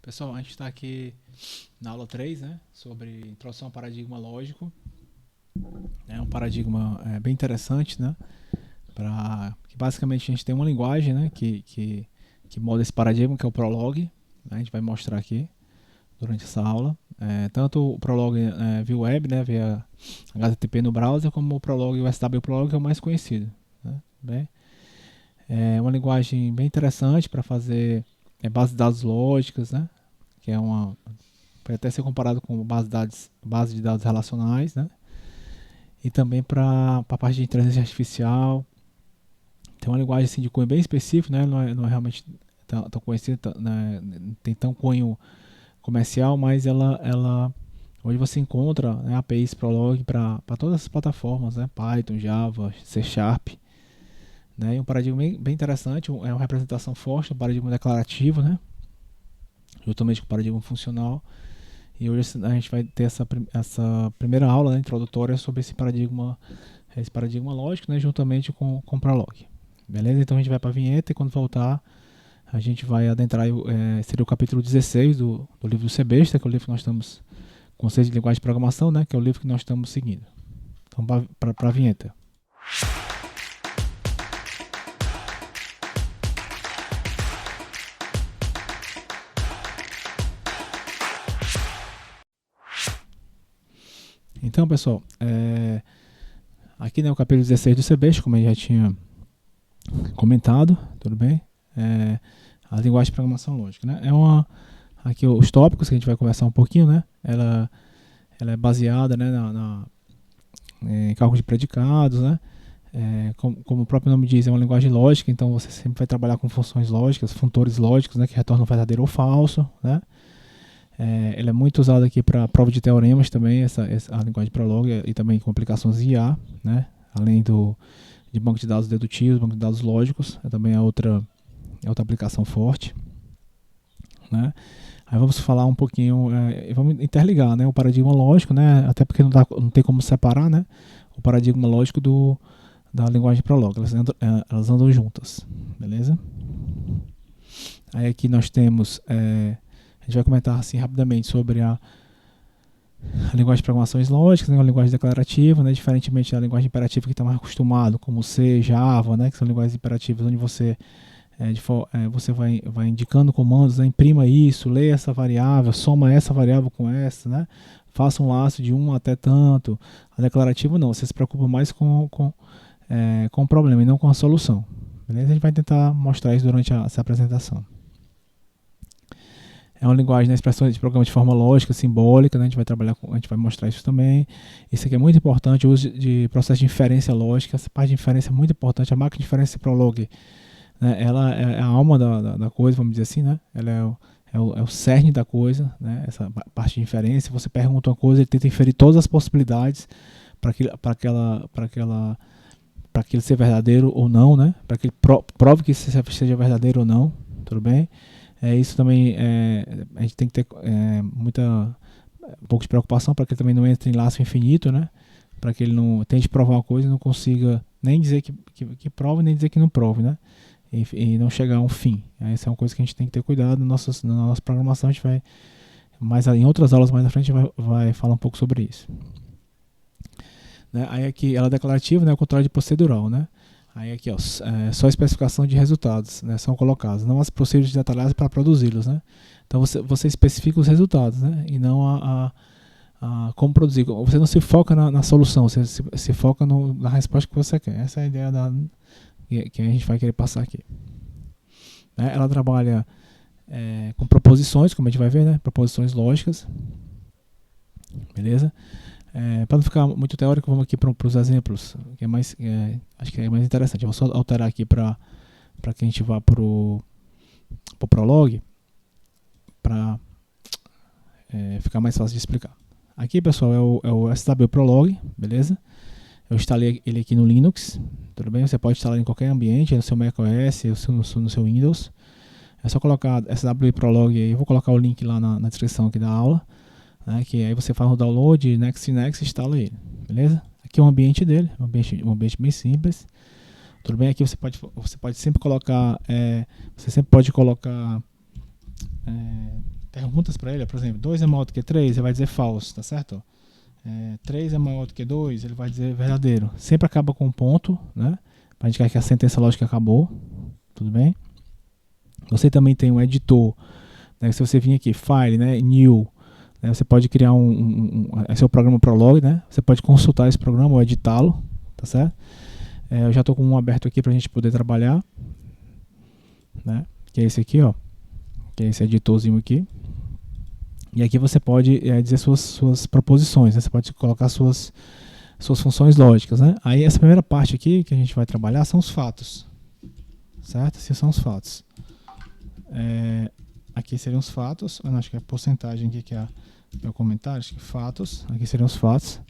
Pessoal, a gente está aqui na aula 3, né, sobre introdução ao paradigma lógico. É um paradigma bem interessante, né, que basicamente a gente tem uma linguagem, né, que molda esse paradigma, que é o Prolog, né, a gente vai mostrar aqui durante essa aula. Tanto o Prolog via web, né, via HTTP no browser, como o Prolog, o SW Prolog, que é o mais conhecido. Né, é uma linguagem bem interessante para fazer bases de dados lógicas, né, que pode até ser comparado com base de dados relacionais, né? E também para a parte de inteligência artificial. Tem uma linguagem assim, de cunho bem específico, né? Não é realmente tão conhecida, né? Tem tão cunho comercial, mas ela hoje você encontra, né, APIs Prolog para todas as plataformas, né? Python, Java, C Sharp. Né? E um paradigma bem interessante, é uma representação forte, um paradigma declarativo, né? Juntamente com o paradigma funcional. E hoje a gente vai ter essa primeira aula, né, introdutória sobre esse paradigma lógico, né, juntamente com o Prolog. Beleza? Então a gente vai para a vinheta e quando voltar a gente vai adentrar, seria o capítulo 16 do livro do Sebesta, que é o livro que nós estamos, Conceito de Linguagem de Programação, né, que é o livro que nós estamos seguindo. Então para a vinheta. Então, pessoal, aqui, né, o capítulo 16 do Sebesta, como eu já tinha comentado, tudo bem? A linguagem de programação lógica, né? Aqui os tópicos que a gente vai conversar um pouquinho, né? Ela é baseada, né, em cálculo de predicados, né? Como o próprio nome diz, é uma linguagem lógica, então você sempre vai trabalhar com funções lógicas, funtores lógicos, né, que retornam verdadeiro ou falso, né? Ela é muito usada aqui para prova de teoremas também, a linguagem de Prolog, e também com aplicações IA, né? Além de banco de dados dedutivos, banco de dados lógicos, também é outra aplicação forte, né? Aí vamos falar um pouquinho, vamos interligar, né, o paradigma lógico, né, até porque não tem como separar, né, o paradigma lógico da linguagem Prolog, elas andam juntas, beleza? Aí aqui nós temos, a gente vai comentar assim rapidamente sobre a linguagem de programações lógicas, né, a linguagem declarativa, né, diferentemente da linguagem imperativa que está mais acostumado, como C, Java, né, que são linguagens imperativas onde você vai indicando comandos, né, imprima isso, leia essa variável, soma essa variável com essa, né, faça um laço de 1 até tanto. A declarativa não, você se preocupa mais com o problema e não com a solução. Beleza? A gente vai tentar mostrar isso durante essa apresentação. É uma linguagem, né, expressão de programa de forma lógica, simbólica, né, a gente vai mostrar isso também. Isso aqui é muito importante, o uso de processo de inferência lógica, essa parte de inferência é muito importante, a máquina de inferência Prolog, né, ela é a alma da coisa, vamos dizer assim, né, ela é o cerne da coisa, né, essa parte de inferência, você pergunta uma coisa, ele tenta inferir todas as possibilidades para aquilo ser verdadeiro ou não, né, para que ele prove que isso seja verdadeiro ou não, tudo bem? Isso também, a gente tem que ter um pouco de preocupação para que ele também não entre em laço infinito, né? Para que ele não tente provar uma coisa e não consiga nem dizer que prove, nem dizer que não prove, né? E não chegar a um fim. Essa é uma coisa que a gente tem que ter cuidado na nossa programação. A gente vai, em outras aulas mais à frente, a gente vai falar um pouco sobre isso. Né? Aí aqui, ela é declarativa, né? O contrário de procedural, né? Aí aqui, ó, só a especificação de resultados, né, são colocados, não as procedimentos detalhadas para produzi-los, né? Então você especifica os resultados, né, e não a como produzir. Você não se foca na solução, você se foca na resposta que você quer. Essa é a ideia que a gente vai querer passar aqui. Né? Ela trabalha com proposições, como a gente vai ver, né, proposições lógicas, beleza? Para não ficar muito teórico, vamos aqui para os exemplos, que acho que é mais interessante. Eu vou só alterar aqui para que a gente vá para o Prolog, para ficar mais fácil de explicar. Aqui, pessoal, é o SW Prolog, beleza? Eu instalei ele aqui no Linux, tudo bem? Você pode instalar em qualquer ambiente, no seu macOS, no seu Windows. É só colocar SW Prolog aí, eu vou colocar o link lá na descrição aqui da aula. Né, que aí você faz o download, next e instala ele, beleza? Aqui é o ambiente dele, um ambiente bem simples. Tudo bem? Aqui você pode sempre colocar, perguntas para ele, por exemplo, 2 é maior do que 3, ele vai dizer falso, tá certo? 3 é maior do que 2, ele vai dizer verdadeiro. Sempre acaba com um ponto, né? Para indicar que a sentença lógica acabou. Tudo bem? Você também tem um editor, né? Se você vir aqui, File, né? New, né? Você pode criar esse é o programa Prolog, né? Você pode consultar esse programa ou editá-lo, tá certo? Eu já estou com um aberto aqui para a gente poder trabalhar, né? Que é esse aqui, ó. Que é esse editorzinho aqui. E aqui você pode dizer suas proposições, né? Você pode colocar suas funções lógicas, né? Aí essa primeira parte aqui que a gente vai trabalhar são os fatos, certo? Esses são os fatos. Aqui seriam os fatos. Eu não, acho que é a porcentagem aqui que é o comentário. Acho que fatos. Aqui seriam os fatos.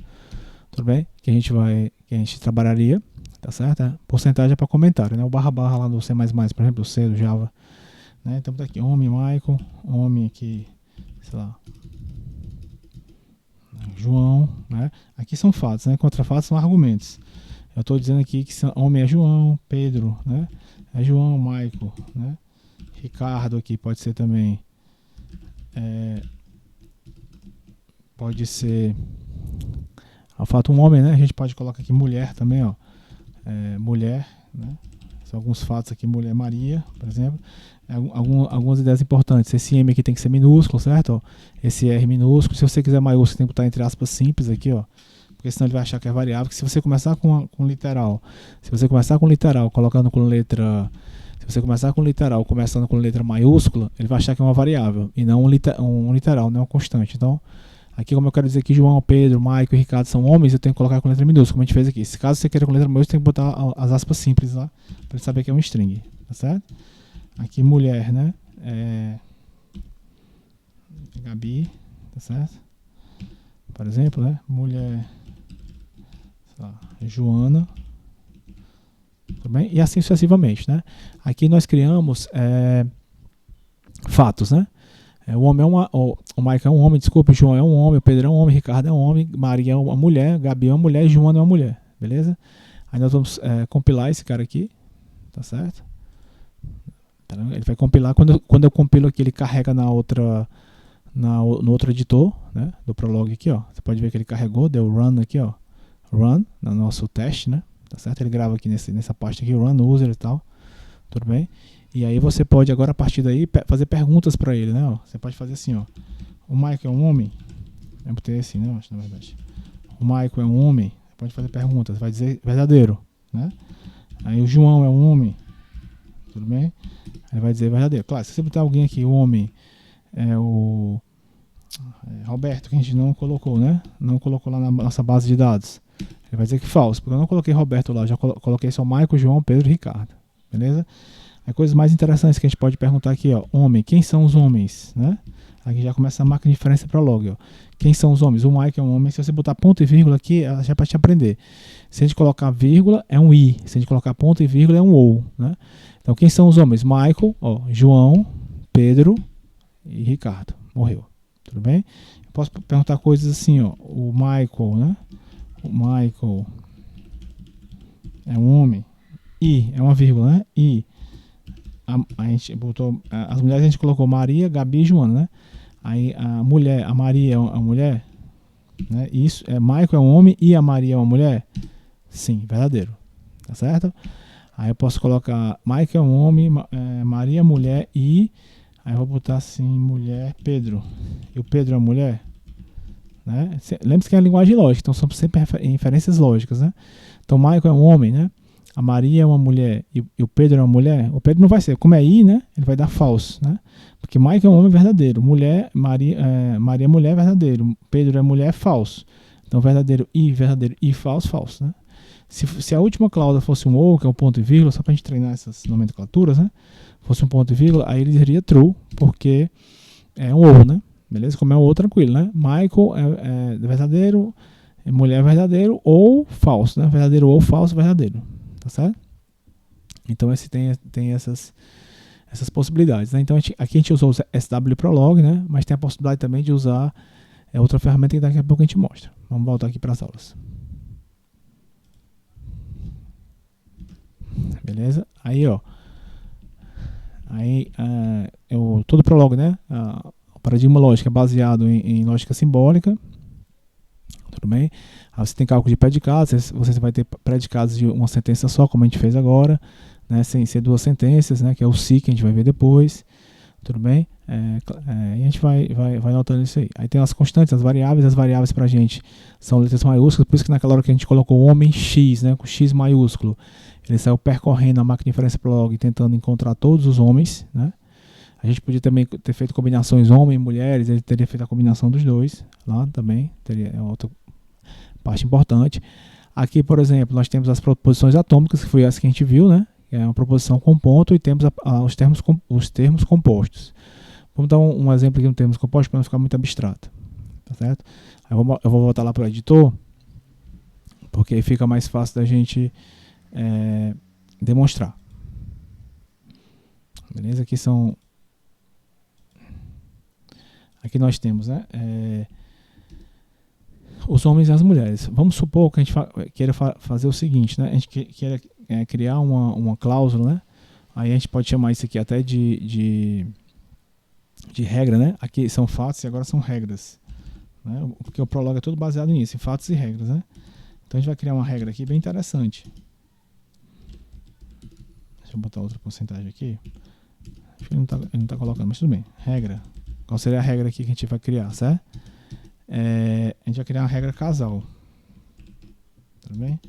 Tudo bem? Que a gente trabalharia, tá certo? Porcentagem é para comentário, né? O barra lá do C++, por exemplo, do C, do Java, né? Então tá aqui, homem, Michael, homem aqui, sei lá, João, né? Aqui são fatos, né? Contra fatos são argumentos. Eu estou dizendo aqui que homem é João, Pedro, né? É João, Michael, né? Ricardo aqui pode ser também. Pode ser o fato um homem, né? A gente pode colocar aqui mulher também, ó. Mulher, né? São alguns fatos aqui, mulher Maria, por exemplo. Algumas ideias importantes. Esse M aqui tem que ser minúsculo, certo? Ó, esse R minúsculo. Se você quiser maiúsculo, tem que botar entre aspas simples aqui, ó. Porque senão ele vai achar que é variável. Porque se você começar com literal, colocando com letra. Se você começar com literal, começando com letra maiúscula, ele vai achar que é uma variável e não um literal, não é uma constante. Então, aqui, como eu quero dizer que João, Pedro, Maico e Ricardo são homens, eu tenho que colocar com letra minúscula, como a gente fez aqui. Se caso você queira com letra maiúscula, tem que botar as aspas simples lá, para ele saber que é um string, tá certo? Aqui, mulher, né? Gabi, tá certo? Por exemplo, né? Mulher, sei lá, Joana, tudo bem? E assim sucessivamente, né? Aqui nós criamos fatos, né? O homem o Mike é um homem, desculpa, o João é um homem, o Pedro é um homem, o Ricardo é um homem, Maria é uma mulher, Gabi é uma mulher e Joana é uma mulher, beleza? Aí nós vamos compilar esse cara aqui, tá certo? Ele vai compilar, quando eu compilo aqui, ele carrega no outro editor, né? Do Prolog aqui, ó. Você pode ver que ele carregou, deu run aqui, ó. Run, no nosso teste, né? Tá certo? Ele grava aqui nessa parte aqui, run user e tal, tudo bem? E aí você pode agora, a partir daí, fazer perguntas para ele, né? Ó, você pode fazer assim, ó. O Michael é um homem? Eu botei assim, né? Acho, na verdade. O Michael é um homem? Você pode fazer perguntas, vai dizer verdadeiro, né? Aí o João é um homem? Tudo bem? Ele vai dizer verdadeiro. Claro, se você botar alguém aqui, o homem é o Roberto, que a gente não colocou, né? Não colocou lá na nossa base de dados. Ele vai dizer que falso, porque eu não coloquei Roberto lá, já coloquei só Michael, João, Pedro e Ricardo. Beleza? Coisas mais interessantes que a gente pode perguntar aqui, ó. Homem, quem são os homens, né? Aqui já começa a máquina de inferência para log, ó. Quem são os homens? O Mike é um homem. Se você botar ponto e vírgula aqui, ela já é para te aprender. Se a gente colocar vírgula, é um i. Se a gente colocar ponto e vírgula, é um ou, né? Então, quem são os homens? Michael, ó, João, Pedro e Ricardo. Morreu. Tudo bem? Eu posso perguntar coisas assim, ó. O Michael, né? O Michael é um homem. I é uma vírgula, né? I. A gente botou, as mulheres a gente colocou Maria, Gabi e Joana, né? Aí a mulher, a Maria é uma mulher, né? Isso, Michael é um homem e a Maria é uma mulher? Sim, verdadeiro, tá certo? Aí eu posso colocar Michael é um homem, Maria é mulher e aí eu vou botar assim, mulher, Pedro. E o Pedro é uma mulher? Né? Lembre-se que é a linguagem lógica, então são sempre inferências lógicas, né? Então Michael é um homem, né? A Maria é uma mulher e o Pedro é uma mulher, o Pedro não vai ser, como é I, né? Ele vai dar falso, né? Porque Mike é um homem verdadeiro, Maria é mulher verdadeiro, Pedro é mulher falso. Então verdadeiro I falso, falso, né? Se a última cláusula fosse um ou, que é um ponto e vírgula, só para a gente treinar essas nomenclaturas, né? Fosse um ponto e vírgula, aí ele diria true, porque é um ou, né? Beleza? Como é o ou, tranquilo, né? Michael é verdadeiro, mulher verdadeiro ou falso, né? Verdadeiro ou falso, verdadeiro. Tá certo? Então esse tem essas possibilidades, né? Então aqui a gente usou o SW Prolog, né? Mas tem a possibilidade também de usar outra ferramenta que daqui a pouco a gente mostra. Vamos voltar aqui para as aulas. Beleza? Aí, ó. Aí todo Prolog, né? o paradigma lógico é baseado em lógica simbólica, tudo bem? Aí você tem cálculo de predicados, você vai ter predicados de uma sentença só, como a gente fez agora, né, sem ser duas sentenças, né, que é o se, que a gente vai ver depois, tudo bem? E a gente vai notando isso aí. Aí tem as constantes, as variáveis pra gente são letras maiúsculas, por isso que naquela hora que a gente colocou o homem X, né, com X maiúsculo, ele saiu percorrendo a máquina de inferência Prolog tentando encontrar todos os homens, né? A gente podia também ter feito combinações homem e mulheres, ele teria feito a combinação dos dois lá também, teria outra parte importante. Aqui, por exemplo, nós temos as proposições atômicas, que foi essa que a gente viu, né? Que é uma proposição com ponto, e temos os termos compostos. Vamos dar um exemplo aqui no termos compostos para não ficar muito abstrato, tá certo? Aí eu vou voltar lá para o editor, porque aí fica mais fácil da gente demonstrar. Beleza? Aqui nós temos, né, os homens e as mulheres. Vamos supor que a gente queira fazer o seguinte, né? A gente queira criar uma cláusula, né? Aí a gente pode chamar isso aqui até de regra, né? Aqui são fatos e agora são regras, né? Porque o Prolog é tudo baseado nisso, em fatos e regras, né? Então a gente vai criar uma regra aqui bem interessante. Deixa eu botar outra porcentagem aqui. Acho que ele não tá colocando, mas tudo bem. Regra. Qual seria a regra aqui que a gente vai criar, certo? A gente vai criar uma regra casal. Tudo bem?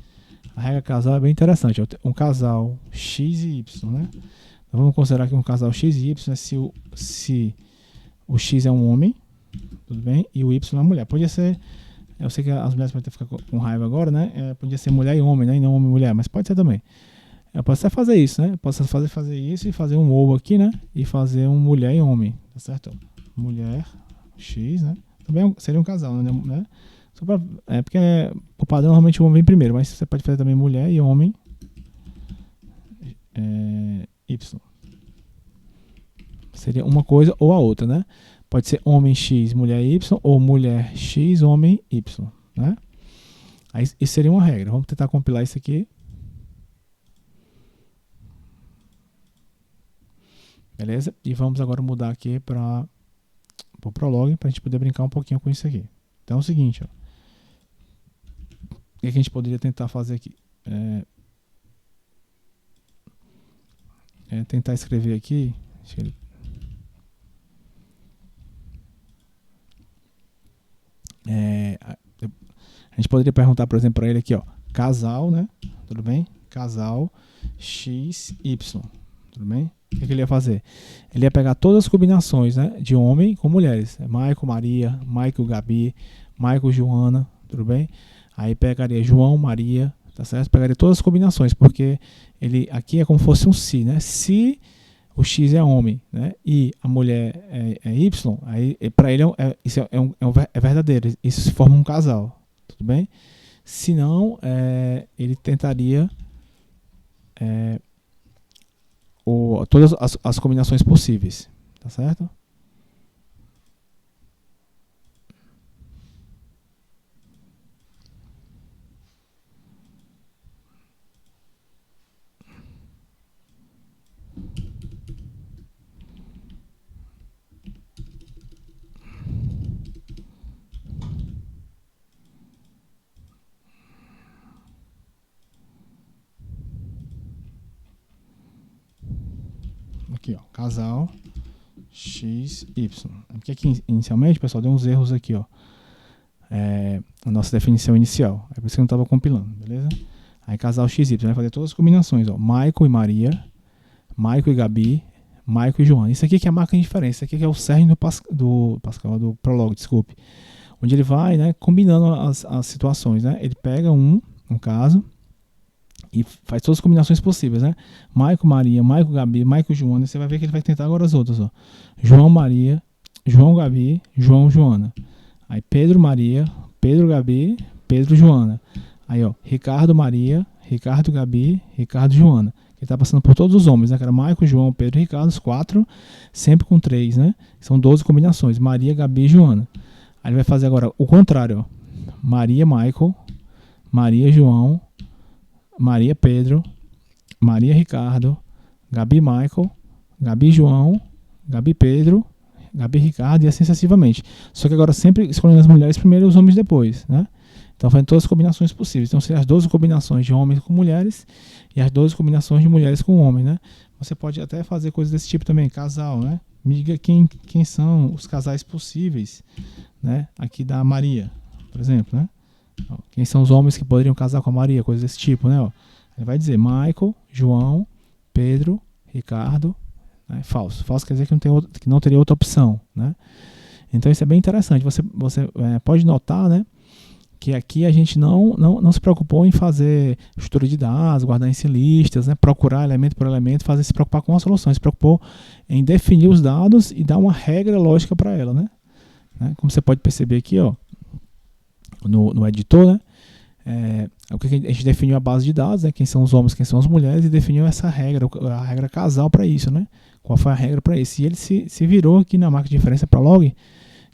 A regra casal é bem interessante. Um casal X e Y, né? Então vamos considerar que um casal X e Y é se o X é um homem, tudo bem? E o Y é uma mulher. Podia ser, eu sei que as mulheres podem ficar com raiva agora, né? Podia ser mulher e homem, né? E não homem e mulher, mas pode ser também. Eu posso até fazer isso, né? Posso fazer isso e fazer um ou aqui, né? E fazer um mulher e homem, tá certo? Mulher, X, né? Também seria um casal, né? Só porque por padrão normalmente o homem vem primeiro, mas você pode fazer também mulher e homem Y. Seria uma coisa ou a outra, né? Pode ser homem X, mulher Y, ou mulher X, homem Y, né? Aí isso seria uma regra. Vamos tentar compilar isso aqui. Beleza? E vamos agora mudar aqui para o Prolog, para a gente poder brincar um pouquinho com isso aqui. Então é o seguinte, ó. O que a gente poderia tentar fazer aqui? Tentar escrever aqui. A gente poderia perguntar, por exemplo, para ele aqui, ó, casal, né? Tudo bem? Casal X, Y. Tudo bem? O que ele ia fazer? Ele ia pegar todas as combinações, né, de homem com mulheres. Michael, Maria, Michael, Gabi, Michael, Joana, tudo bem? Aí pegaria João, Maria, tá certo? Pegaria todas as combinações, porque ele aqui é como se fosse um se, né? Se o X é homem, né? E a mulher é Y, aí para ele isso é verdadeiro. Isso se forma um casal, tudo bem? Se não, ele tentaria todas as combinações possíveis, tá certo? Aqui, ó, casal X, Y. Porque aqui inicialmente, pessoal, deu uns erros aqui, ó. A nossa definição inicial. É por isso que eu não estava compilando, beleza? Aí casal X, Y, vai fazer todas as combinações, ó. Michael e Maria, Michael e Gabi, Michael e Joana. Isso aqui que é a marca de diferença. Isso aqui que é o cerne do Prolog, desculpe. Onde ele vai, né, combinando as situações, né? Ele pega um caso, e faz todas as combinações possíveis, né? Michael, Maria, Michael, Gabi, Michael, Joana. Você vai ver que ele vai tentar agora as outras, ó. João, Maria, João, Gabi, João, Joana. Aí Pedro, Maria, Pedro, Gabi, Pedro, Joana. Aí, ó, Ricardo, Maria, Ricardo, Gabi, Ricardo, Joana. Ele tá passando por todos os homens, né? Que era Michael, João, Pedro e Ricardo, os 4, sempre com 3, né? São 12 combinações. Maria, Gabi e Joana. Aí ele vai fazer agora o contrário, ó. Maria, Michael, Maria, João, Maria Pedro, Maria Ricardo, Gabi Michael, Gabi João, Gabi Pedro, Gabi Ricardo e assim sucessivamente. Só que agora sempre escolhendo as mulheres primeiro e os homens depois, né? Então fazendo todas as combinações possíveis. Então seriam as 12 combinações de homens com mulheres e as 12 combinações de mulheres com homens, né? Você pode até fazer coisas desse tipo também, casal, né? Me diga quem são os casais possíveis, né? Aqui da Maria, por exemplo, né? Ó, quem são os homens que poderiam casar com a Maria, coisas desse tipo, né? Ó, ele vai dizer Michael, João, Pedro, Ricardo, né? Falso. Falso quer dizer que não teria outra opção, né? Então isso é bem interessante. Você pode notar, né? Que aqui a gente não se preocupou em fazer estrutura de dados, guardar em listas, né, procurar elemento por elemento, se preocupar com a solução. Se preocupou em definir os dados e dar uma regra lógica para ela, né? Como você pode perceber aqui, ó, no editor, né? A gente definiu a base de dados, né, quem são os homens, quem são as mulheres, e definiu essa regra, a regra casal para isso, né? Qual foi a regra para isso? E ele se virou aqui na marca de referência para log,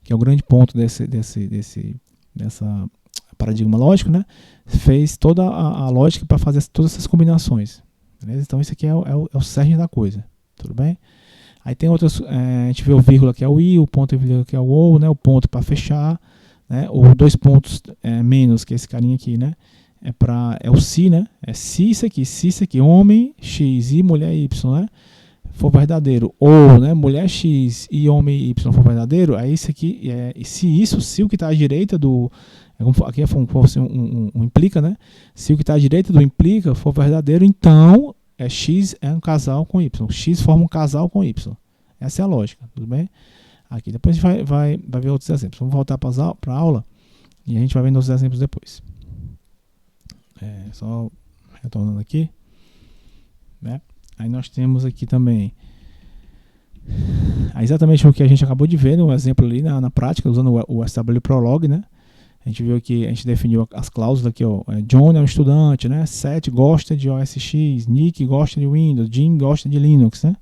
que é o grande ponto dessa paradigma lógico, né? Fez toda a lógica para fazer todas essas combinações. Beleza? Então isso aqui é o cerne da coisa. Tudo bem? Aí tem outras, a gente vê o vírgula que é o i, o ponto e vírgula que é o ou, né? O ponto para fechar, né? Ou 2 pontos menos, que é esse carinha aqui, né? É o se, né? É se isso aqui, homem x e mulher y, né? For verdadeiro, ou, né, mulher x e homem y for verdadeiro, aí isso aqui se o que está à direita do aqui é como fosse um implica, né? Se o que está à direita do implica for verdadeiro, então x é um casal com y. X forma um casal com y. Essa é a lógica, tudo bem? Aqui depois a gente vai ver outros exemplos. Vamos voltar para a aula e a gente vai vendo outros exemplos depois. Só retornando aqui, né? Aí nós temos aqui também exatamente o que a gente acabou de ver no exemplo ali na prática, usando o SW Prolog, né? A gente viu que a gente definiu as cláusulas aqui, ó. John é um estudante, né? Seth gosta de OS X, Nick gosta de Windows, Jim gosta de Linux, né?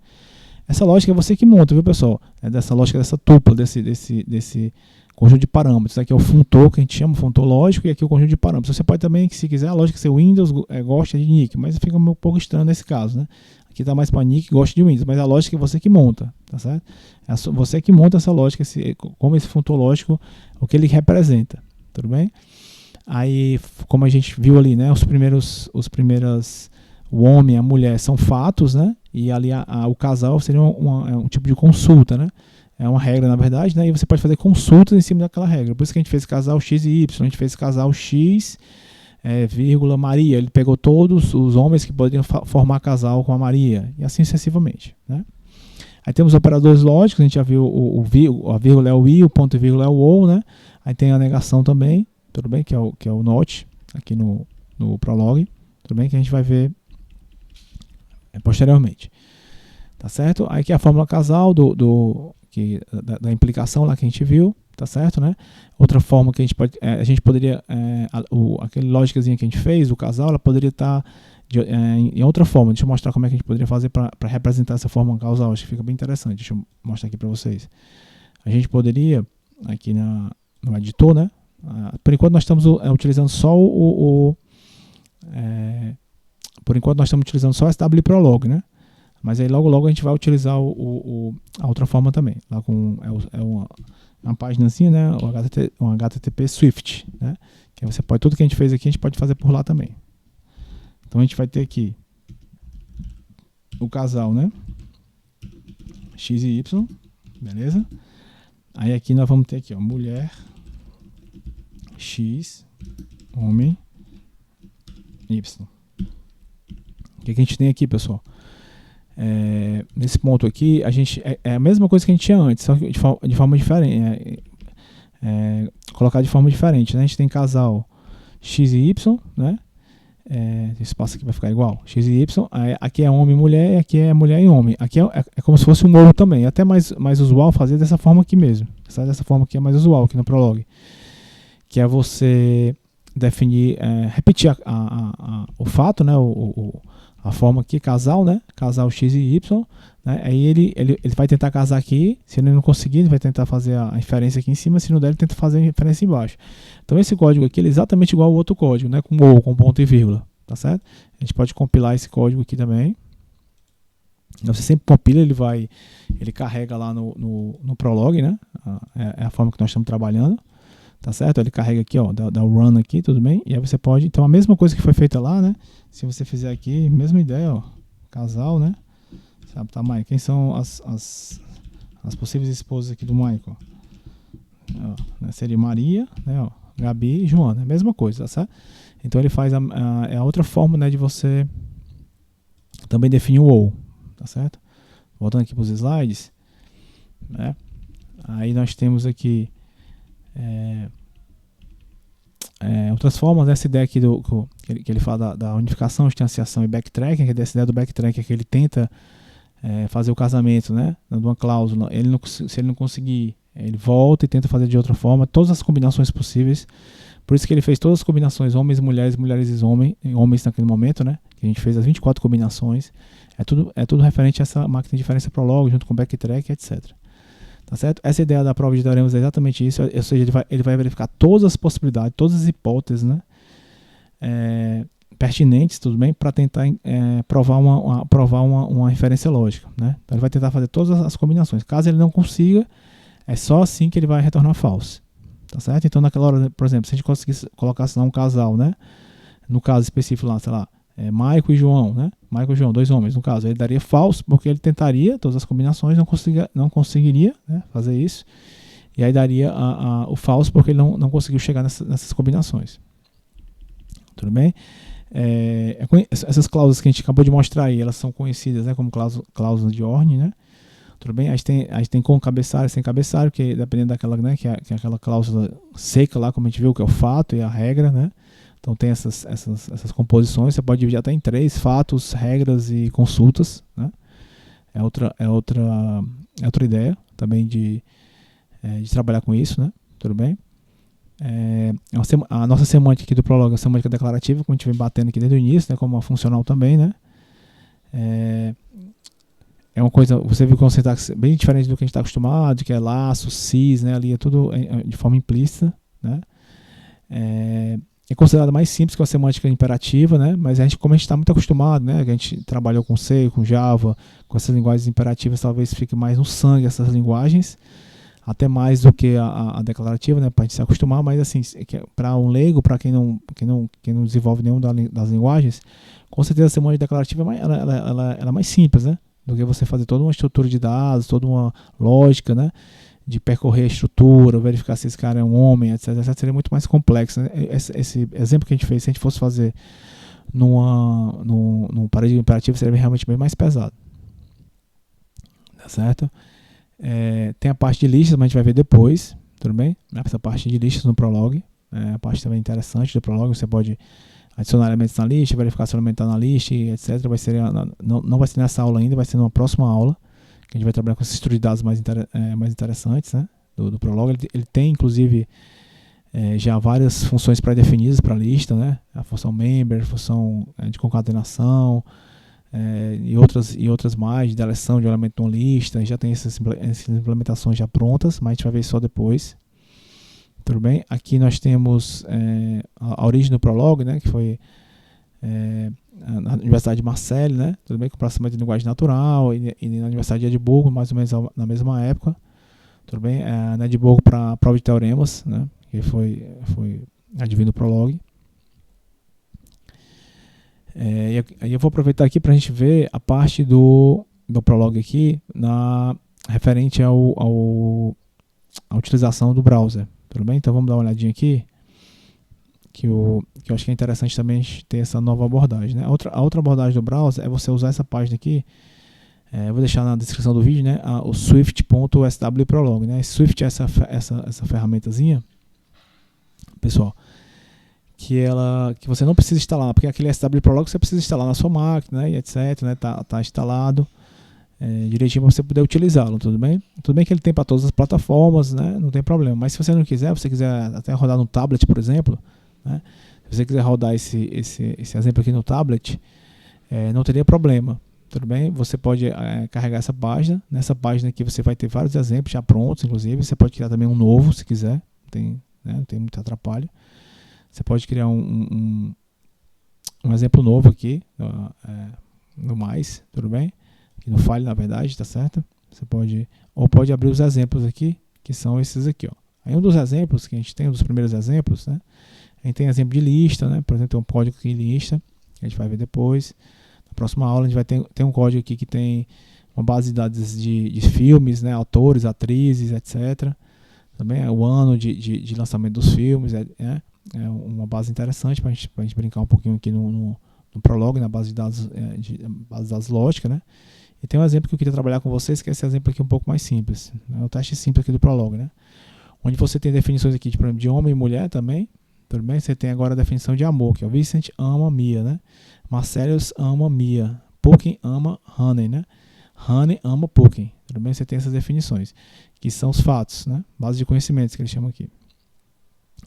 Essa lógica é você que monta, viu, pessoal? Dessa lógica, dessa tupla, desse conjunto de parâmetros. Aqui é o funtor, que a gente chama funtor lógico, e aqui é o conjunto de parâmetros. Você pode também, se quiser, a lógica ser Windows gosta de Nick, mas fica um pouco estranho nesse caso, né? Aqui está mais para Nick gosta de Windows, mas a lógica é você que monta, tá certo? Você que monta essa lógica, como esse funtor lógico, o que ele representa, tudo bem? Aí, como a gente viu ali, né? O homem e a mulher são fatos, né? E ali o casal seria um tipo de consulta, né? É uma regra, na verdade, né? E você pode fazer consultas em cima daquela regra. Por isso que a gente fez casal X e Y, a gente fez casal X, vírgula Maria. Ele pegou todos os homens que poderiam formar casal com a Maria, e assim sucessivamente, né? Aí temos operadores lógicos, a gente já viu a vírgula é o i, o ponto e vírgula é o ou, né? Aí tem a negação também, tudo bem? Que é o not, aqui no Prolog, tudo bem? Que a gente vai ver posteriormente, tá certo? Aí aqui é a fórmula casal da implicação lá que a gente viu, tá certo, né? Outra forma que a gente poderia, aquele lógicazinha que a gente fez, o casal, ela poderia estar em outra forma. Deixa eu mostrar como é que a gente poderia fazer para representar essa forma causal. Acho que fica bem interessante. Deixa eu mostrar aqui para vocês. A gente poderia, aqui no editor, né? Por enquanto nós estamos utilizando só por enquanto nós estamos utilizando só SW Prolog, né? Mas aí logo a gente vai utilizar a outra forma também. Lá com uma página assim, né? Um HTTP Swift, né? Que você pode, tudo que a gente fez aqui, a gente pode fazer por lá também. Então a gente vai ter aqui o casal, né? X e Y, beleza? Aí aqui nós vamos ter aqui, ó, mulher, X, homem, Y. O que a gente tem aqui, pessoal? Nesse ponto aqui, a gente é a mesma coisa que a gente tinha antes, só que de forma diferente. Colocar de forma diferente, né? A gente tem casal X e Y, né? Esse espaço aqui vai ficar igual, X e Y. Aqui é homem e mulher, e aqui é mulher e homem. Aqui é como se fosse um ovo também. É até mais usual fazer dessa forma aqui mesmo. Sabe? Dessa forma aqui é mais usual aqui no Prolog. Que é você definir, repetir o fato, né? A forma aqui, casal, né? Casal X e Y, né? Aí ele vai tentar casar aqui. Se ele não conseguir, ele vai tentar fazer a inferência aqui em cima. Se não der, ele tenta fazer a inferência embaixo. Então esse código aqui ele é exatamente igual ao outro código, né? Com ponto e vírgula, tá certo? A gente pode compilar esse código aqui também. Você sempre compila, ele carrega lá no Prolog, né? É a forma que nós estamos trabalhando, tá certo? Ele carrega aqui, ó, dá o run aqui, tudo bem? E aí você pode, então a mesma coisa que foi feita lá, né? Se você fizer aqui, mesma ideia, ó, casal, né? Sabe, tá, Mike? Quem são as possíveis esposas aqui do Michael? Ó, né? Seria Maria, né? Ó, Gabi e Joana, mesma coisa, tá certo? Então ele faz a outra forma, né, de você também definir o ou, tá certo? Voltando aqui para os slides, né? Aí nós temos aqui outras formas, essa ideia aqui que ele fala da unificação, instanciação e backtracking, que é essa ideia do backtracking, que ele tenta fazer o casamento, né, de uma cláusula, se ele não conseguir, ele volta e tenta fazer de outra forma, todas as combinações possíveis. Por isso que ele fez todas as combinações, homens, mulheres, mulheres e homens naquele momento, né? Que a gente fez as 24 combinações. É tudo referente a essa máquina de diferença Prolog, junto com backtrack, etc. Tá certo? Essa ideia da prova de teoremas é exatamente isso, ou seja, ele vai verificar todas as possibilidades, todas as hipóteses, né? Pertinentes, tudo bem, para tentar provar uma referência lógica, né? Então ele vai tentar fazer todas as combinações. Caso ele não consiga, é só assim que ele vai retornar false. Tá certo? Então naquela hora, por exemplo, se a gente conseguisse colocar lá um casal, né? No caso específico lá, sei lá, Maico e João, né? Maico e João, 2 homens, no caso, ele daria false, porque ele tentaria todas as combinações, não conseguiria, né, fazer isso, e aí daria o false, porque ele não conseguiu chegar nessas combinações. Tudo bem? Essas cláusulas que a gente acabou de mostrar aí, elas são conhecidas, né, como cláusulas de Orne, né? Tudo bem? A gente tem com cabeçalho, sem cabeçalho, que dependendo daquela, né, que é aquela cláusula seca lá, como a gente viu, que é o fato e a regra, né? Então tem essas composições, você pode dividir até em 3, fatos, regras e consultas, né? É outra ideia também de trabalhar com isso, né? Tudo bem? A nossa semântica aqui do Prolog é a semântica declarativa, como a gente vem batendo aqui desde o início, né? Como a funcional também, né? É uma coisa, você viu que é um sintaxe bem diferente do que a gente está acostumado, que é laço, cis, né? Ali é tudo de forma implícita, né? É considerada mais simples que a semântica imperativa, né? Mas como a gente está muito acostumado, né? A gente trabalhou com C, com Java, com essas linguagens imperativas, talvez fique mais no sangue essas linguagens, até mais do que a declarativa, né? Para a gente se acostumar, mas assim, para um leigo, para quem não desenvolve nenhuma das linguagens, com certeza a semântica declarativa ela é mais simples, né? Do que você fazer toda uma estrutura de dados, toda uma lógica, né? De percorrer a estrutura, verificar se esse cara é um homem, etc. Seria muito mais complexo, né? Esse exemplo que a gente fez, se a gente fosse fazer num paradigma imperativo, seria realmente bem mais pesado. Tá certo? Tem a parte de listas, mas a gente vai ver depois, tudo bem? Essa parte de listas no Prolog, a parte também interessante do Prolog, você pode adicionar elementos na lista, verificar se o elemento está na lista, etc. Não vai ser nessa aula ainda, vai ser numa próxima aula, que a gente vai trabalhar com essa estrutura de dados mais interessantes, né, do Prolog. Ele tem, inclusive, já várias funções pré-definidas para a lista, né, a função member, a função de concatenação, e outras mais, de deleção de elemento de uma lista. Já tem essas implementações já prontas, mas a gente vai ver só depois. Tudo bem? Aqui nós temos a origem do Prolog, né, que foi na Universidade de Marseille, né? Tudo bem, com processamento de linguagem natural, e na Universidade de Edimburgo, mais ou menos na mesma época. Tudo bem? Na Edimburgo para a prova de teoremas, né? Que foi advindo do Prolog. E aí eu vou aproveitar aqui para a gente ver a parte do Prolog aqui, referente à utilização do browser. Tudo bem? Então vamos dar uma olhadinha aqui. Que eu acho que é interessante também ter essa nova abordagem, né? A outra abordagem do browser é você usar essa página aqui, eu vou deixar na descrição do vídeo, né? O swift.swprolog, né? Swift é essa ferramentazinha, pessoal, que você não precisa instalar, porque aquele swprolog você precisa instalar na sua máquina, né? E etc, né? Tá instalado direitinho para você poder utilizá-lo, tudo bem? Tudo bem que ele tem para todas as plataformas, né? Não tem problema, mas se você não quiser, você quiser até rodar no tablet, por exemplo, né? Se você quiser rodar esse exemplo aqui no tablet, não teria problema, tudo bem? Você pode carregar essa página. Nessa página aqui você vai ter vários exemplos já prontos, inclusive. Você pode criar também um novo, se quiser. Não tem muito atrapalho. Você pode criar um exemplo novo aqui, no mais, tudo bem? que não falhe, na verdade, tá certo? Você pode abrir os exemplos aqui, que são esses aqui, ó. Aí um dos exemplos que a gente tem, um dos primeiros exemplos, né? A gente tem exemplo de lista, né? Por exemplo, tem um código aqui de lista, que a gente vai ver depois. Na próxima aula a gente vai ter um código aqui que tem uma base de dados de filmes, né? Autores, atrizes, etc. Também é o ano de lançamento dos filmes, é uma base interessante para a gente brincar um pouquinho aqui no Prolog, na base de dados, base de dados lógica, né? E tem um exemplo que eu queria trabalhar com vocês, que é esse exemplo aqui um pouco mais simples. É o teste simples aqui do Prolog, né? Onde você tem definições aqui, por exemplo, de homem e mulher também. Tudo bem? Você tem agora a definição de amor, que é o Vincent ama Mia, né? Marcellus ama Mia. Pukin ama Honey, né? Honey ama Pukin. Tudo bem? Você tem essas definições, que são os fatos, né? Base de conhecimentos que eles chamam aqui.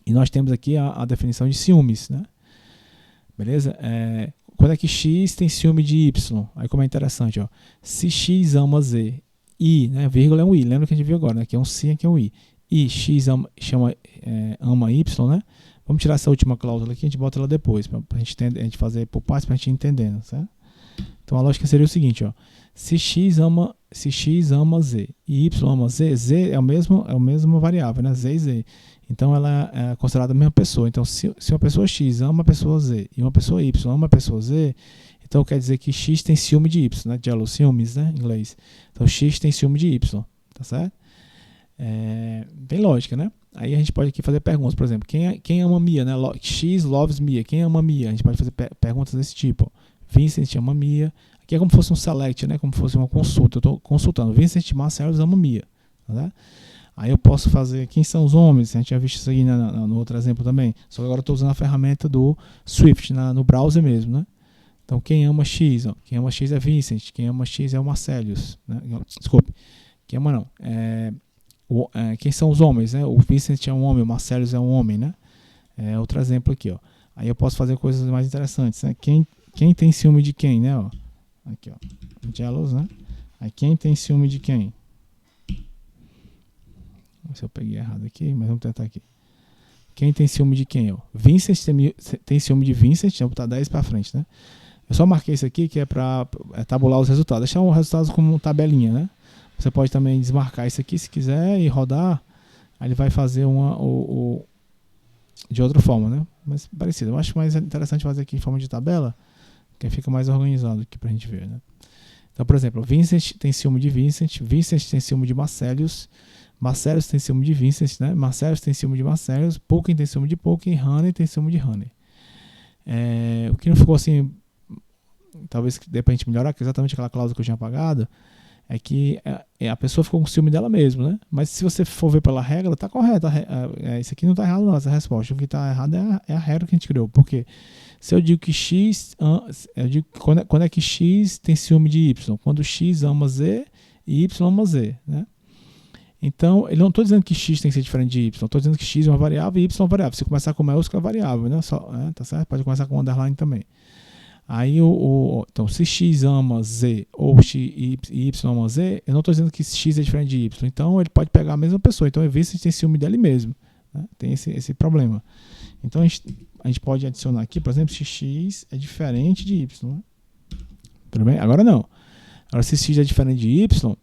E nós temos aqui a definição de ciúmes, né? Beleza? Quando é que X tem ciúme de Y? Aí como é interessante, ó. Se X ama Z, I, né? Vírgula é um I. Lembra que a gente viu agora, né? Aqui é um C, aqui é um I. E X ama Y, né? Vamos tirar essa última cláusula aqui, a gente bota ela depois, para a gente fazer por partes, para a gente ir entendendo, certo? Então a lógica seria o seguinte, ó. Se X ama Z e Y ama Z, Z é a mesma variável, né? Z e Z. Então ela é considerada a mesma pessoa. Então se uma pessoa X ama a pessoa Z e uma pessoa Y ama a pessoa Z, então quer dizer que X tem ciúme de Y, né? Jealous, ciúmes, né? Em inglês. Então X tem ciúme de Y, tá certo? Bem lógica, né? Aí a gente pode aqui fazer perguntas, por exemplo, quem ama Mia, né? X loves Mia, quem ama Mia? A gente pode fazer perguntas desse tipo. Vincent ama Mia. Aqui é como se fosse um select, né? Como se fosse uma consulta. Eu estou consultando. Vincent Marcellus ama Mia. Tá? Aí eu posso fazer quem são os homens. A gente já viu isso aí no outro exemplo também. Só que agora eu estou usando a ferramenta do Swift no browser mesmo, né? Então quem ama X? Ó, quem ama X é Vincent. Quem ama X é o Marcellus. Né? Desculpe. Quem ama não. Quem são os homens, né? O Vincent é um homem, o Marcellus é um homem, né? Outro exemplo aqui, ó. Aí eu posso fazer coisas mais interessantes, né? Quem tem ciúme de quem, né? Ó. Aqui, ó. Jealous, né? Aí quem tem ciúme de quem? Não sei se eu peguei errado aqui, mas vamos tentar aqui. Quem tem ciúme de quem, ó? Vincent tem ciúme de Vincent, vou botar 10 para frente, né? Eu só marquei isso aqui que é para tabular os resultados. Deixar os resultados como tabelinha, né? Você pode também desmarcar isso aqui se quiser e rodar. Aí ele vai fazer de outra forma, né? Mas parecido. Eu acho mais interessante fazer aqui em forma de tabela, que fica mais organizado aqui pra gente ver, né? Então, por exemplo, Vincent tem ciúme de Vincent, Vincent tem ciúme de Marcellus, Marcellus tem ciúme de Vincent, né? Marcellus tem ciúme de Marcellus, Pukin tem ciúme de Pukin, Honey tem ciúme de Honey. O que não ficou assim, talvez dê pra gente melhorar, que é exatamente aquela cláusula que eu tinha apagado, é que a pessoa ficou com ciúme dela mesma, né? Mas se você for ver pela regra, tá correto. Isso aqui não tá errado não, essa resposta. O que tá errado é a regra que a gente criou. Porque se eu digo que X... Eu digo quando é que X tem ciúme de Y? Quando X ama Z e Y ama Z, né? Então, eu não estou dizendo que X tem que ser diferente de Y. Estou dizendo que X é uma variável e Y é uma variável. Se começar com maiúscula, é variável, né? Tá certo? Pode começar com underline também. Aí, então, se X ama Z ou Y ama Z, eu não estou dizendo que X é diferente de Y. Então, ele pode pegar a mesma pessoa. Então, Vincent tem ciúme dele mesmo. Né? Tem esse problema. Então, a gente pode adicionar aqui, por exemplo, se X é diferente de Y. Né? Tudo bem? Agora não. Agora, se X é diferente de Y,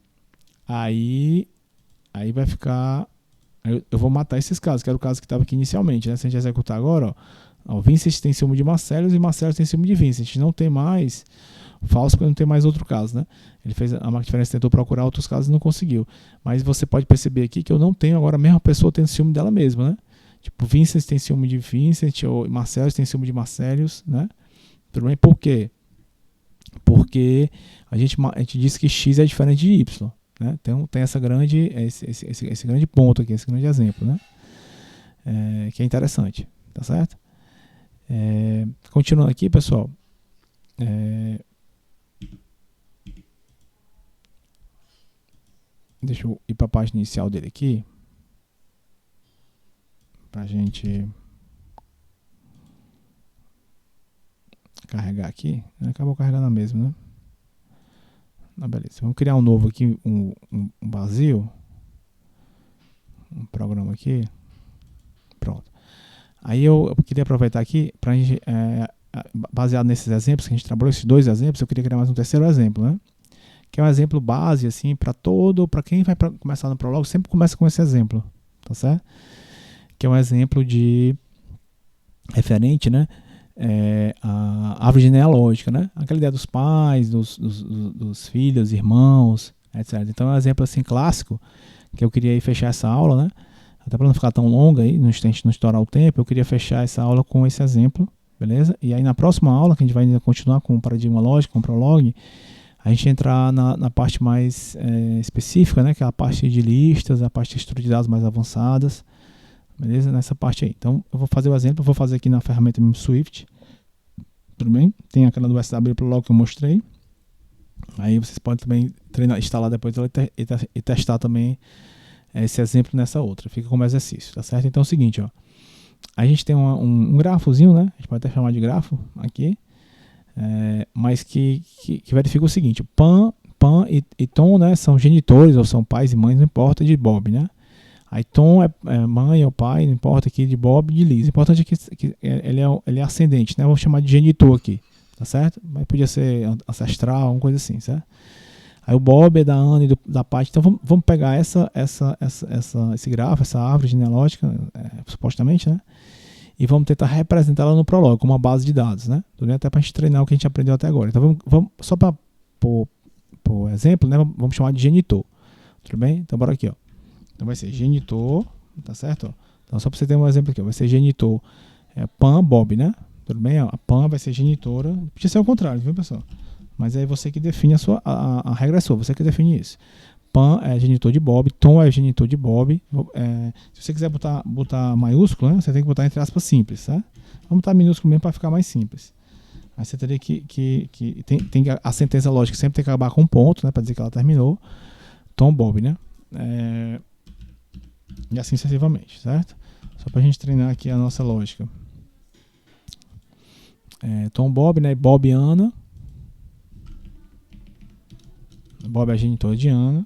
aí vai ficar... Eu vou matar esses casos, que era o caso que estava aqui inicialmente. Né? Se a gente executar agora, ó. O Vincent tem ciúme de Marcellus e Marcellus tem ciúme de Vincent. Não tem mais falso, porque não tem mais outro caso, né? A marca diferença tentou procurar outros casos e não conseguiu. Mas você pode perceber aqui que eu não tenho agora a mesma pessoa tendo ciúme dela mesma, né? Tipo, Vincent tem ciúme de Vincent ou Marcellus tem ciúme de Marcellus, né? Tudo bem? Por quê? Porque a gente disse que X é diferente de Y, né? Tem esse grande ponto aqui, esse grande exemplo, né? Que é interessante, tá certo? Continuando aqui, pessoal, deixa eu ir para a página inicial dele aqui para a gente carregar aqui. Acabou carregando a mesma, né? Beleza, vamos criar um novo aqui, um vazio, um programa aqui, pronto. Aí eu queria aproveitar aqui para a gente, baseado nesses exemplos que a gente trabalhou, esses dois exemplos, eu queria criar mais um terceiro exemplo, né? que é um exemplo base, assim, para quem vai começar no Prolog, sempre começa com esse exemplo, tá certo? Que é um exemplo de referente, né? A árvore genealógica, né? Aquela ideia dos pais, dos filhos, irmãos, etc. Então é um exemplo assim clássico que eu queria fechar essa aula, né? Até para não ficar tão longa aí, não estourar o tempo, eu queria fechar essa aula com esse exemplo, beleza? E aí na próxima aula, que a gente vai ainda continuar com o paradigma lógico, com o Prolog, a gente entrar na parte mais específica, né? Que é a parte de listas, a parte de estrutura de dados mais avançadas, beleza? Nessa parte aí. Então eu vou fazer o exemplo, eu vou fazer aqui na ferramenta Swift, tudo bem? Tem aquela do SW Prolog que eu mostrei. Aí vocês podem também instalar depois e testar também esse exemplo nessa outra. Fica como exercício, tá certo? Então é o seguinte, ó. A gente tem um grafozinho, né? A gente pode até chamar de grafo aqui. Mas que verifica o seguinte: Pan e Tom, né, são genitores, ou são pais e mães, não importa, de Bob, né? Aí Tom é mãe ou pai, não importa aqui, de Bob e de Liz. O importante é que ele é ascendente, né? Vou chamar de genitor aqui, tá certo? Mas podia ser ancestral, uma coisa assim, certo? Aí o Bob é da Ana e da Paty. Então vamos pegar esse grafo, essa árvore genealógica, supostamente, né? E vamos tentar representá-la no Prolog como uma base de dados, né? Tudo bem? Até para a gente treinar o que a gente aprendeu até agora. Então vamos só para por exemplo, né? Vamos chamar de genitor. Tudo bem? Então bora aqui, ó. Então vai ser genitor, tá certo? Ó. Então só para você ter um exemplo aqui, ó. Vai ser genitor Pan Bob, né? Tudo bem? Ó. A Pan vai ser genitora. Podia ser o contrário, viu, pessoal? Mas aí você que define a regra é sua, você que define isso. Pan é genitor de Bob, Tom é genitor de Bob. Se você quiser botar maiúsculo, né, você tem que botar entre aspas simples, tá? Vamos botar minúsculo mesmo para ficar mais simples. Aí você teria a sentença lógica sempre tem que acabar com um ponto, né, para dizer que ela terminou. Tom Bob, né? E assim sucessivamente, certo? Só para a gente treinar aqui a nossa lógica. Tom Bob, né? Bob e Ana. Bob é genitor de Ana.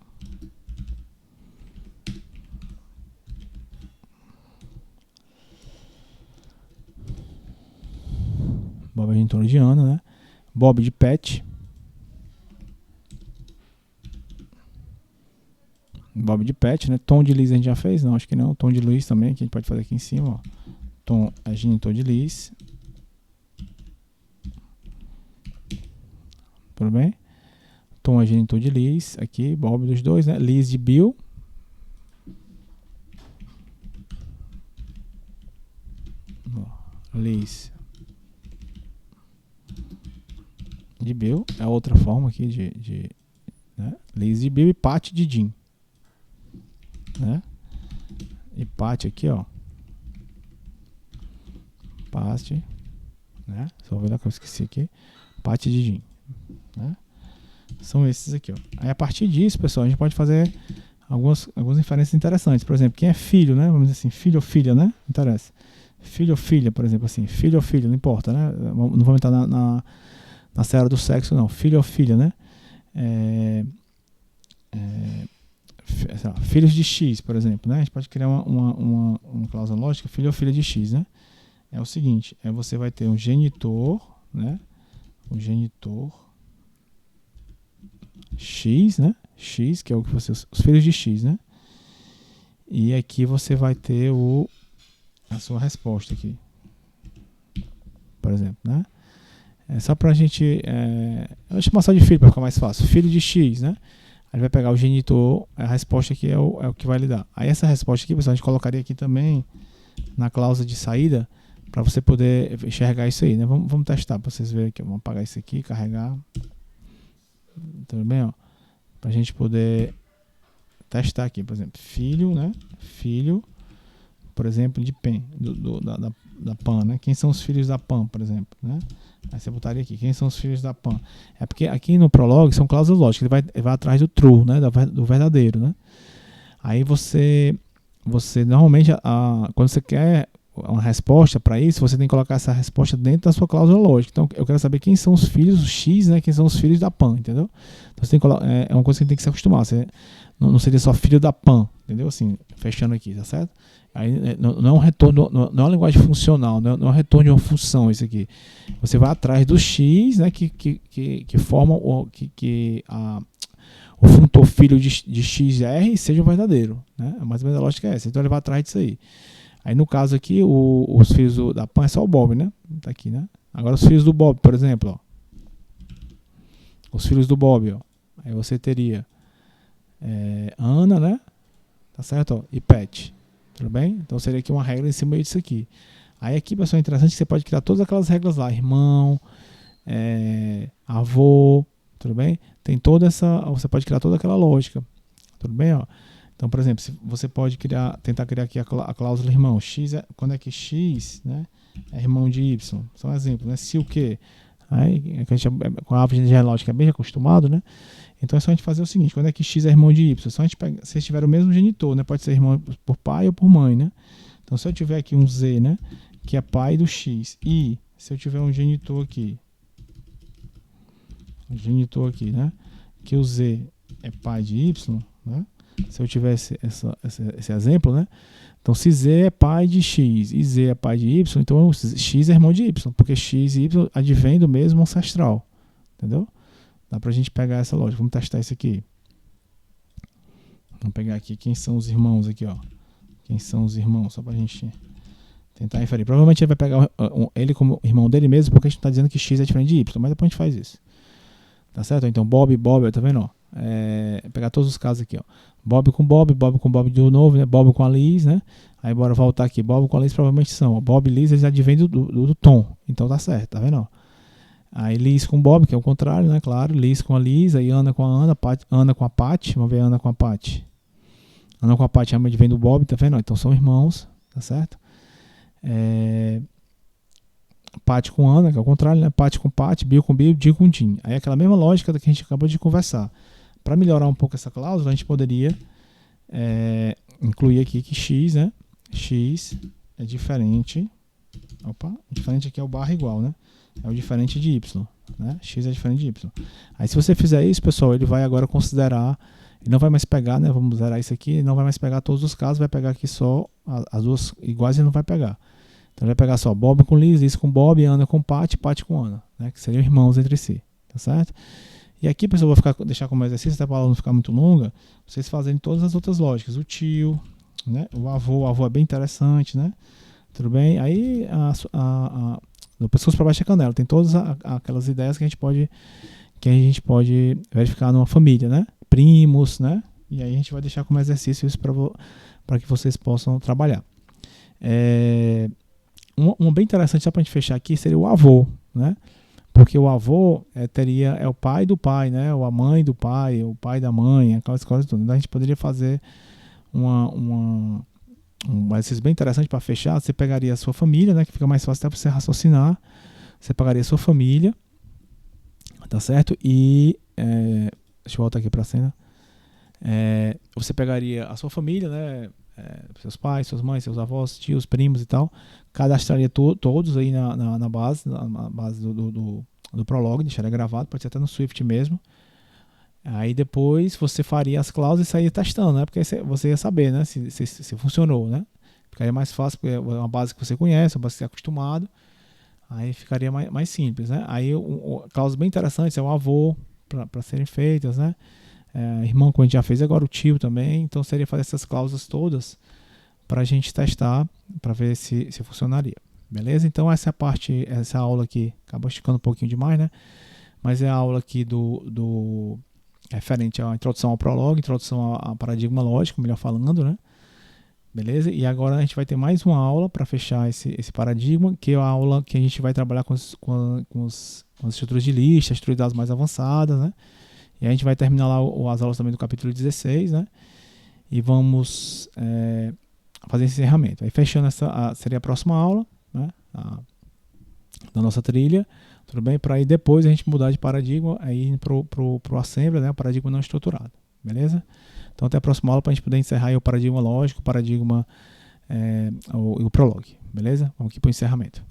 Bob é genitor de Ana, né? Bob de Pet. Bob de Pet, né? Tom de Liz a gente já fez? Não, acho que não. Tom de Luiz também, que a gente pode fazer aqui em cima, ó. Tom é genitor de Liz. Tudo bem? Tom é genitor de Liz, aqui, Bob dos dois, né? Liz de Bill. Liz de Bill, é outra forma aqui né? Liz de Bill e Pat de Jim, né? E Pat aqui, ó. Pat, né? Só vou ver que eu esqueci aqui. Pat de Jim, né? São esses aqui, ó. Aí a partir disso, pessoal, a gente pode fazer algumas inferências interessantes. Por exemplo, quem é filho, né? Vamos dizer assim, filho ou filha, né? Interessa. Filho ou filha, por exemplo, assim. Filho ou filha, não importa, né? Não vamos entrar na seara do sexo, não. Filho ou filha, né? Filhos de X, por exemplo, né? A gente pode criar uma cláusula lógica, filho ou filha de X, né? É o seguinte, você vai ter um genitor, né? O genitor X, né? X, que é o que os filhos de X, né? E aqui você vai ter a sua resposta aqui, por exemplo, né? Só pra gente eu vou chamar só de filho para ficar mais fácil. Filho de X, né? Aí vai pegar o genitor, a resposta aqui é o que vai lhe dar. Aí essa resposta aqui, pessoal, a gente colocaria aqui também na cláusula de saída para você poder enxergar isso aí, né? Vamos testar para vocês verem aqui. Vamos apagar isso aqui, carregar. Tudo bem, ó? Pra gente poder testar aqui, por exemplo, filho, né? Filho, por exemplo, de PEN, da PAN, né? Quem são os filhos da PAN, por exemplo, né? Aí você botaria aqui, quem são os filhos da PAN? É porque aqui no Prolog são cláusulas lógicas, ele vai atrás do true, né? Do verdadeiro, né? Aí você normalmente, quando você quer uma resposta para isso, você tem que colocar essa resposta dentro da sua cláusula lógica. Então, eu quero saber quem são os filhos, os X, né? Quem são os filhos da PAN, entendeu? Então, você tem que é uma coisa que você tem que se acostumar. Você não seria só filho da PAN, entendeu? Assim, fechando aqui, tá certo? Aí não é um retorno, não é uma linguagem funcional, não é um retorno de uma função isso aqui. Você vai atrás do X, né? Que forma o funtor filho de XR seja verdadeiro, né? Mais ou menos a lógica é essa. Então ele vai atrás disso aí. Aí no caso aqui, os filhos da Pan é só o Bob, né? Tá aqui, né? Agora os filhos do Bob, por exemplo, ó. Os filhos do Bob, ó. Aí você teria Ana, né? Tá certo? Ó, e Pet. Tudo bem? Então seria aqui uma regra em cima disso aqui. Aí aqui, pessoal, é interessante que você pode criar todas aquelas regras lá. Irmão, avô, tudo bem? Tem toda essa... Você pode criar toda aquela lógica. Tudo bem? Ó. Então, por exemplo, você pode tentar criar aqui a cláusula irmão. X quando é que X, né, é irmão de Y? Só um exemplo, né? Se o quê? Aí, com a árvore genealógica é bem acostumado, né? Então é só a gente fazer o seguinte, quando é que X é irmão de Y? Só a gente pega, se eles tiverem o mesmo genitor, né? Pode ser irmão por pai ou por mãe, né? Então se eu tiver aqui um Z, né? Que é pai do X. E se eu tiver um genitor aqui, né? Que o Z é pai de Y, né? Se eu tivesse esse exemplo, né? Então se Z é pai de X e Z é pai de Y, então X é irmão de Y, porque X e Y advém do mesmo ancestral. Entendeu? Dá pra gente pegar essa lógica. Vamos testar isso aqui. Vamos pegar aqui quem são os irmãos aqui, ó. Quem são os irmãos, só pra gente tentar inferir. Provavelmente ele vai pegar ele como irmão dele mesmo, porque a gente tá dizendo que X é diferente de Y, mas depois a gente faz isso. Tá certo? Então Bob, tá vendo, ó? Pegar todos os casos aqui, ó. Bob com Bob de novo, né? Bob com a Liz, né? Aí bora voltar aqui. Bob com a Liz provavelmente são, ó. Bob e Liz, eles advêm do Tom. Então tá certo, tá vendo, ó? Aí Liz com Bob, que é o contrário, né? Claro. Liz com a Liz, aí Ana com a Ana, Ana com a Pat. Vamos ver Ana com a Pat. Ana com a Pat realmente vem do Bob, tá vendo? Então são irmãos, tá certo? Pat com Ana, que é o contrário, né? Pat com Pat, Bill com Bill, Jim com Jim. Aí aquela mesma lógica que a gente acabou de conversar. Para melhorar um pouco essa cláusula, a gente poderia incluir aqui que X, né? X é diferente. Opa, diferente aqui é o barra igual, né? É o diferente de Y, né? X é diferente de Y. Aí se você fizer isso, pessoal, ele vai agora considerar, ele não vai mais pegar, né? Vamos zerar isso aqui, ele não vai mais pegar todos os casos, vai pegar aqui só as duas iguais, ele não vai pegar. Então ele vai pegar só Bob com Liz, Liz com Bob, Ana com Pat, Pat com Ana, né? Que seriam irmãos entre si, tá certo? E aqui, pessoal, eu vou deixar como exercício, até para a aula não ficar muito longa, vocês fazerem todas as outras lógicas. O tio, né? O avô é bem interessante, né? Tudo bem? Aí do pescoço para baixo da canela, tem todas aquelas ideias que a gente pode verificar numa família, né? Primos, né? E aí a gente vai deixar como exercício isso para que vocês possam trabalhar. Um bem interessante, só para a gente fechar aqui, seria o avô, né? Porque o avô é o pai do pai, né? Ou a mãe do pai, o pai da mãe, aquelas coisas todas. Então a gente poderia fazer um exercício bem interessante para fechar. Você pegaria a sua família, né? Que fica mais fácil até para você raciocinar. Você pegaria a sua família, tá certo? E deixa eu voltar aqui para a cena. Você pegaria a sua família, né? Seus pais, suas mães, seus avós, tios, primos e tal, cadastraria todos aí na base do Prolog, deixaria gravado, pode ser até no Swift mesmo. Aí depois você faria as cláusulas e sairia testando, né? Porque você ia saber, né? Se funcionou, né? Ficaria mais fácil, porque é uma base que você conhece, uma base que você é acostumado. Aí ficaria mais simples, né? Aí cláusulas bem interessantes é o avô para serem feitas, né? Irmão, como a gente já fez, agora o tio também. Então seria fazer essas cláusulas todas para a gente testar, para ver se funcionaria. Beleza? Então essa aula aqui acabou esticando um pouquinho demais, né? Mas é a aula aqui referente à introdução ao Prolog, introdução ao paradigma lógico, melhor falando, né? Beleza? E agora a gente vai ter mais uma aula para fechar esse paradigma, que é a aula que a gente vai trabalhar com as estruturas de lista, estruturas mais avançadas, né? E a gente vai terminar lá as aulas também do capítulo 16, né? E vamos fazer esse encerramento. Aí fechando seria a próxima aula, né? Da nossa trilha, tudo bem? Para aí depois a gente mudar de paradigma, aí pro Assembly, né? O paradigma não estruturado, beleza? Então até a próxima aula para a gente poder encerrar aí o paradigma lógico, o paradigma e o Prolog, beleza? Vamos aqui para o encerramento.